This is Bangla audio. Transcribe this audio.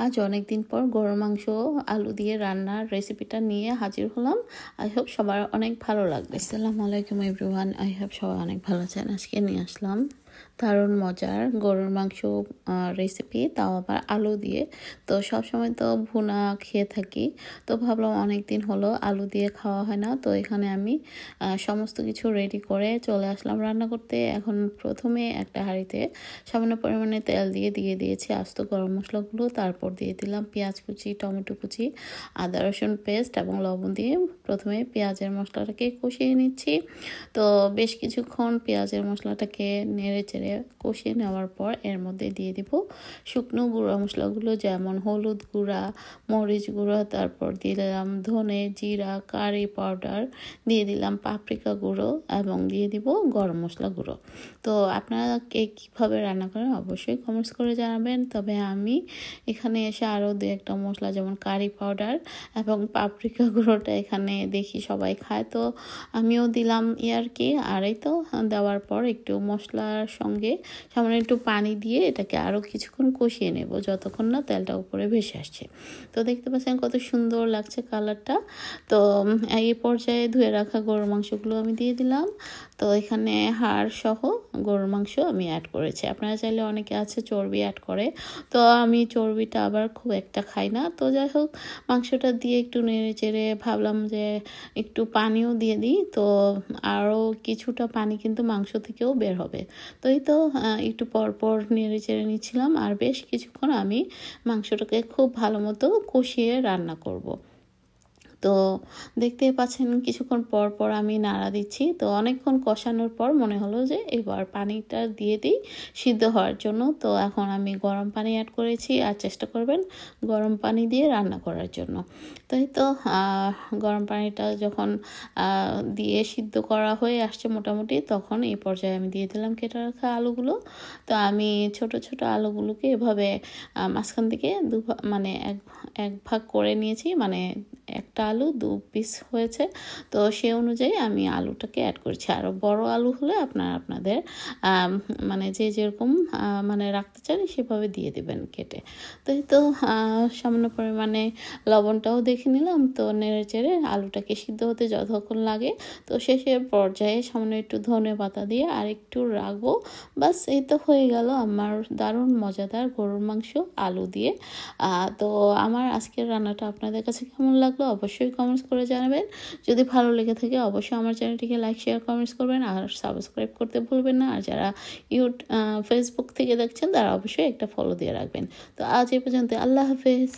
আজ অনেকদিন পর গরুর মাংস আলু দিয়ে রান্নার রেসিপিটা নিয়ে হাজির হলাম। আই হোপ সবার অনেক ভালো লাগবে। আসসালামু আলাইকুম এভরিওয়ান, আই হোপ সবাই অনেক ভালো আছেন। আজকে নিয়ে আসলাম দারুণ মজার গরুর মাংস রেসিপি, তাও আবার আলু দিয়ে। তো সবসময় তো ভুনা খেয়ে থাকি, তো ভাবলাম অনেক দিন হলো আলু দিয়ে খাওয়া হয় না। তো এখানে আমি সমস্ত কিছু রেডি করে চলে আসলাম রান্না করতে। এখন প্রথমে একটা হাঁড়িতে সামান্য পরিমাণে তেল দিয়ে দিয়েছি আস্ত গরম মশলাগুলো, তারপর দিয়ে দিলাম পেঁয়াজ কুচি, টমেটো কুচি, আদা রসুন পেস্ট এবং লবণ দিয়ে প্রথমে পেঁয়াজের মশলাটাকে কষিয়ে নিচ্ছি। তো বেশ কিছুক্ষণ পেঁয়াজের মশলাটাকে নেড়ে চেড়ে কষিয়ে নেওয়ার পর এর মধ্যে দিয়ে দিব শুকনো গুঁড়া মশলাগুলো, যেমন হলুদ গুঁড়া, মরিচ গুঁড়া, তারপর দিলাম ধনে, জিরা, কারি পাউডার, দিয়ে দিলাম পাপরিকা গুঁড়ো এবং দিয়ে দিব গরম মশলা গুঁড়ো। তো আপনারা কে কীভাবে রান্না করেন অবশ্যই কমেন্টস করে জানাবেন। তবে আমি এখানে এসে আরও দু একটা মশলা, যেমন কারি পাউডার এবং পাপরিকা গুঁড়োটা এখানে দেখি সবাই খায়, তো আমিও দিলাম আর কি। আর এই তো দেওয়ার পর একটু মশলার সঙ্গে সামান্য একটু পানি দিয়ে এটাকে আরও কিছুক্ষণ কষিয়ে নেব, যতক্ষণ না তেলটা উপরে ভেসে আসছে। তো দেখতে পাচ্ছেন কত সুন্দর লাগছে কালারটা। তো এই পর্যায়ে ধুয়ে রাখা গরুর মাংসগুলো আমি দিয়ে দিলাম। তো এখানে হাড় সহ গরুর মাংস আমি অ্যাড করেছি। আপনারা চাইলে অনেকে আছে চর্বি অ্যাড করে, তো আমি চর্বিটা আবার খুব একটা খাই না। তো যাই হোক, মাংসটা দিয়ে একটু নেড়ে চেড়ে ভাবলাম যে একটু পানিও দিয়ে দিই, তো আরও কিছুটা পানি কিন্তু মাংস থেকেও বের হবে। তো এই তো একটু পর নেড়ে চেড়ে নিচ্ছিলাম, আর বেশ কিছুক্ষণ আমি মাংসটাকে খুব ভালো মতো কষিয়ে রান্না করব। তো দেখতেই পাচ্ছেন কিছুক্ষণ পর আমি নাড়া দিচ্ছি। তো অনেকক্ষণ কষানোর পর মনে হলো যে এবার পানিটা দিয়ে দিই সিদ্ধ হওয়ার জন্য। তো এখন আমি গরম পানি অ্যাড করেছি, আর চেষ্টা করবেন গরম পানি দিয়ে রান্না করার জন্য। তো এই তো গরম পানিটা যখন দিয়ে সিদ্ধ করা হয়ে আসছে মোটামুটি, তখন এই পর্যায়ে আমি দিয়ে দিলাম কেটে রাখা আলুগুলো। তো আমি ছোট ছোট আলুগুলোকে এভাবে মাঝখান থেকে মানে এক ভাগ করে নিয়েছি, মানে একটা আলু 2 পিস হয়েছে। তো সে অনুযায়ী আমি আলুটাকে অ্যাড করছি। আরও বড় আলু হলে আপনাদের মানে যে যেরকম মানে রাখতে চান সেভাবে দিয়ে দেবেন কেটে। তো এই তো সামান্য পরিমাণে লবণটাও দেখে নিলাম। তো নেড়ে চেড়ে আলুটাকে সিদ্ধ হতে যতক্ষণ লাগে, তো শেষের পর্যায়ে সামান্য একটু ধনে পাতা দিয়ে আর একটু রাখবো। বাস, এই তো হয়ে গেল আমার দারুণ মজাদার গরুর মাংস আলু দিয়ে। তো আমার আজকের রান্নাটা আপনাদের কাছে কেমন লাগলো অবশ্যই কমেন্টস করে জানাবেন। যদি ভালো লেগে থাকে অবশ্যই আমার চ্যানেলটিকে লাইক, শেয়ার, কমেন্টস করবেন, আর সাবস্ক্রাইব করতে ভুলবেন না। আর যারা ফেসবুক থেকে দেখছেন তারা অবশ্যই একটা ফলো দিয়ে রাখবেন। তো আজ এই পর্যন্ত, আল্লাহ হাফেজ।